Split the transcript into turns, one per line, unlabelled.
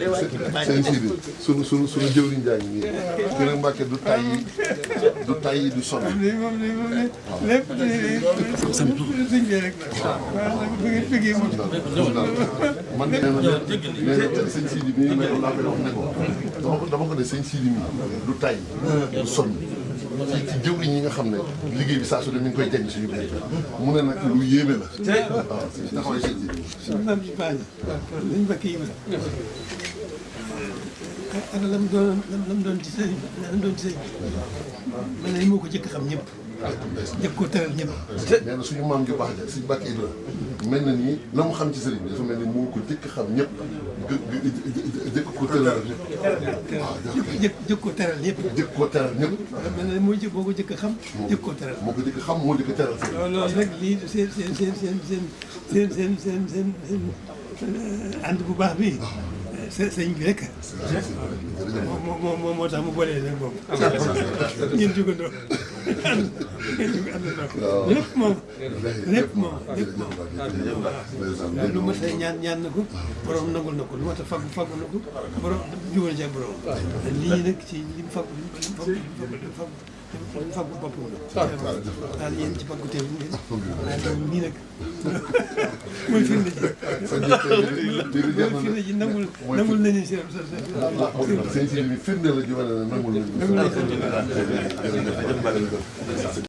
sëñ Sidi sunu jëwriñ jaa ngi nii ki nag Mbàkke du tàyyi du sonn
lépp sëñ bi rek bëggee moom
man nee na sëñ Sidi mii may laa koy wax ne ko dama ko ne sëñ Sidi mii du tàyyi du sonn ci jëwriñ yi nga xam ne liggéey bi saa su ne mi ngi koy jàng suñu biir mu ne nag lu yéeme la waaw taxawee sëñ Sidi
nam ci baañ lañ bakk yi ak lam doon ci sëriñ man ne moo ko jëkk xam ñëpp jëkk ko teral ñëpp
nee na suñu maam ju baax ja suñu bàkk Ibra mel na nii la mu xam ci sëriñ bi dafa mel ni moo ko jëkk xam ñëpp jëkk ko teral
jëkk ko teral ñëpp
jëkk ko teral ñëpp
mel na moo ko jëkk xam jëkk ko teral
moo ko jëkk xam moo jëkk teral
loolu rek lii seen ànd bu baax bi sëñ bi rek moo tax mu boole leen boobu ñeen jugandoo lépp moom lu mat a ñaan na ko borom nangul na ko lu mat a faggu na ko borom jugal ci ak borom lii nag ci li mu faggu boppam la daal yéen ci faggu teew nii nag mooy firnde ji nangul nañu seen
sëñ Sidi mi firnde la ji wane ne nangul nañu